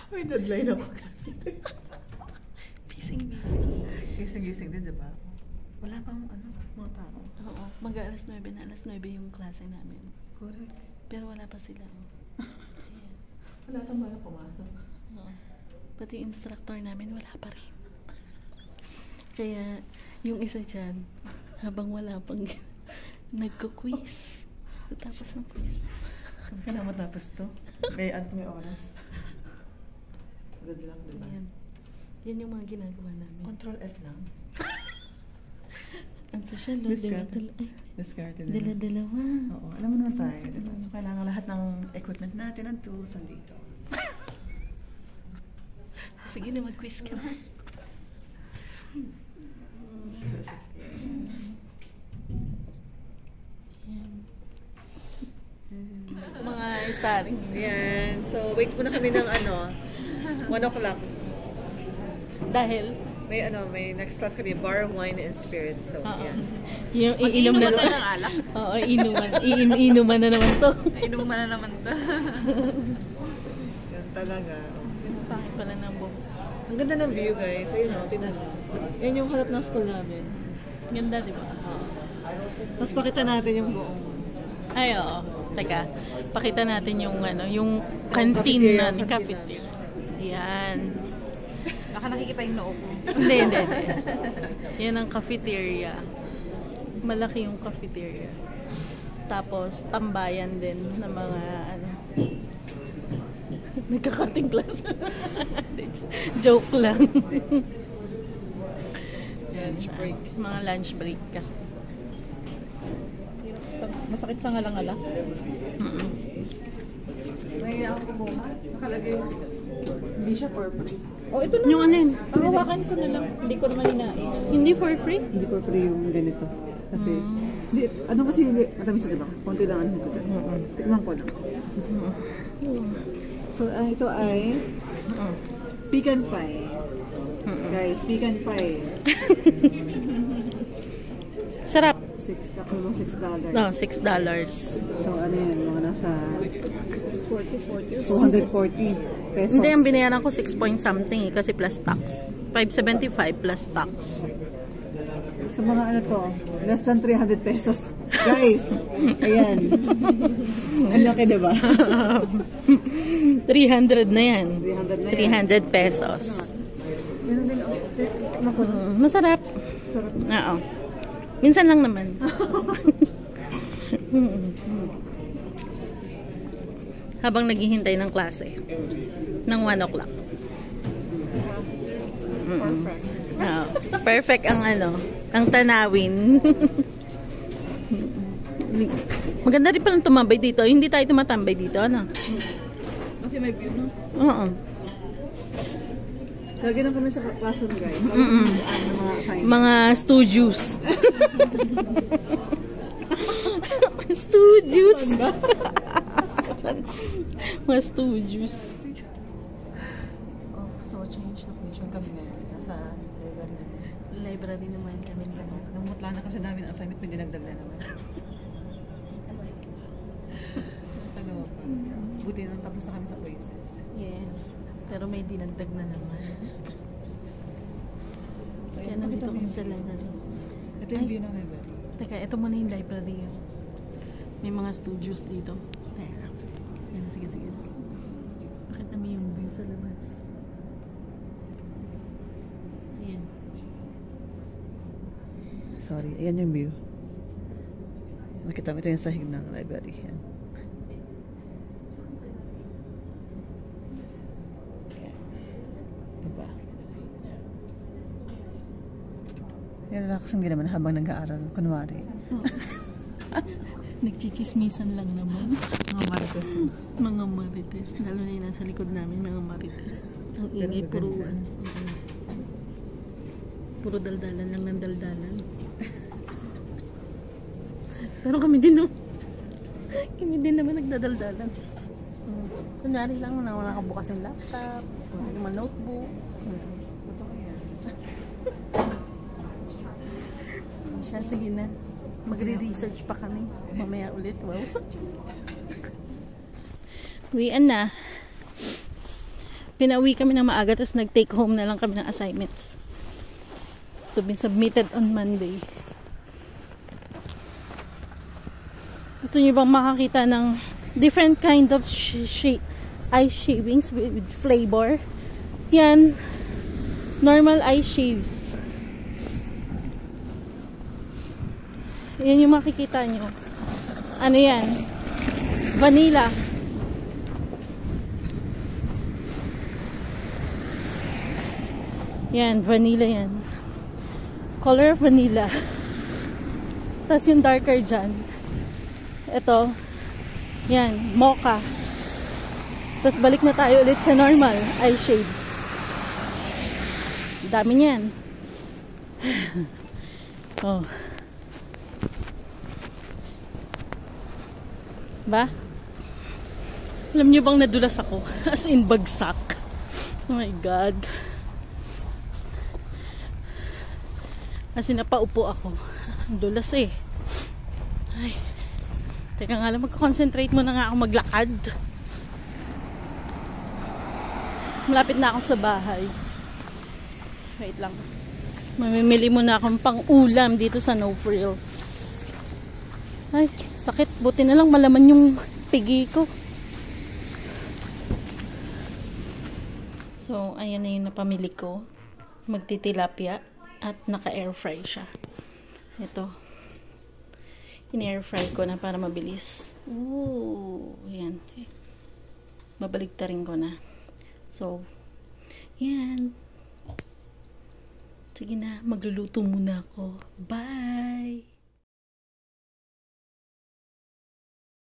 May deadline ako. Gising din, diba? Wala pang mga tao. Oo, mag-alas 9 na. Alas 9 yung klase namin. Correct. Pero wala pa sila. Wala tang bala pumasok. Oo. Pati yung instructor namin, wala pa rin. Kaya, yung isa dyan, habang wala pang nagko-quiz. So, tapos ng quiz. Kung ka na matapos to, may oras. Good luck, diba? Yan yung mga ginagawa namin. Control F lang. Ang social, Discarte na. dala-dalawa. Oo, alam mo naman tayo, diba? So, kailangan lahat ng equipment natin, ng tools, nandito. Sige na, mag-quiz ka na. Mga starring. Yan. So, wait muna kami ng 1 o'clock. Dahil? May next class kami, bar, wine, and spirit. So, yan. Yung iinom na tayo ng alak. Oo, iinuman na naman to. Inuman na naman to. Yan talaga. Pangit pala ng buhok. Ang ganda ng view, guys. Ayun o, tingnan nyo. Yan yung harap ng school namin. Ganda, di ba? Tapos pakita natin yung buong. Ay, oo. Teka, pakita natin yung yung canteen na cafeteria. Yan. Baka nakikita yung noo ko. Hindi. Yan ang cafeteria. Malaki yung cafeteria. Tapos, tambayan din ng mga nagkakating class. Joke lang. Lunch break. Mga lunch break kasi. Masakit sa ngala-ngala. Nahiya ako kumuha. Nakalagay. Hindi siya for free. Oh, ito na. Yung yun? Panghawakan ko na lang. Hindi ko naman inain. Hindi for free? Hindi for free yung ganito. Kasi, kasi hindi, matamis na diba? Konti lang ang higod. Tikman ko lang. So, ito ay pecan pie. Guys, pecan pie. Sarap. Almost $6. No, $6. So, yan? Mga nasa 40. 240 pesos. Hindi, ang binayaran ko 6 point something kasi plus tax. 575 plus tax. Sa mga less than 300 pesos. Guys, ayan. Ang laki, diba? 300 na yan. 300 300 pesos. Yan din, Masarap. sarap. Oo. Minsan lang naman. Habang naghihintay ng klase. Ng 1 o'clock. Perfect. Oo. Perfect ang ang tanawin. Maganda rin palang tumambay dito. Hindi tayo tumatambay dito, Kasi may view, no? Oo. Lagi na kami sa classroom, guys. Lagi mga assignment. Mga studios. Studios. Mga studios. Oh, so change location kami ngayon. Nasa library naman. Library naman kami. Namutla na kami sa dami ng assignment, may dinagdag na naman. Tagawa pa. Buti nang tapos na kami sa quizzes. Yes. Pero may dinagdag na naman. So, Kaya nandito kami sa library. Ito yung view ng library. Teka, ito muna yung library. May mga studios dito. Teka. Yan, sige. Pakita mo yung view sa labas. Ayan. Sorry, ayan yung view. Makita mo ito yung sahig ng library. Yan. Diba? Relaxing din naman habang nag-aaral. Kunwari. Oh. Nagchichismisan lang naman. Mga marites. Mga marites. Lalo na yung nasa likod namin, mga marites. Ang ingay, puro daldalan lang ng daldalan. Pero kami din, no? Kami din naman nagdadaldalan. Kunyari lang, nakabukas yung laptop, yung notebook. Ito ko yan. Siya, sige na. Magre-research pa kami. Mamaya ulit, wow. Uwian na. Pinauwi kami ng maaga, tapos nag-take home na lang kami ng assignments to be submitted on Monday. Gusto niyo bang makakita ng different kind of ice shavings with flavor? Yan, normal ice shaves. Yan yung makikita nyo. Ano yan? Vanilla. Yan, vanilla yan. Color vanilla. Tapos yung darker dyan. Ito. Yan, mocha. Tapos balik na tayo ulit sa normal eye shades. Dami niyan. Oh. Ba? Alam niyo bang nadulas ako? As in bagsak. Oh my God. Kasi napaupo ako. Ang dulas eh. Ay. Teka nga lang, mag-concentrate muna nga ako maglakad. Malapit na ako sa bahay. Wait lang. Mamimili muna akong pang-ulam dito sa No Frills. Ay, sakit. Buti na lang malaman yung pigi ko. So, ayan na yung napamili ko. Magtitilapia. At naka-air fry siya. Ito. In-air fry ko na para mabilis. Ooh. Ayan. Babaligtarin ko na. So, yan. Sige na. Magluluto muna ako. Bye!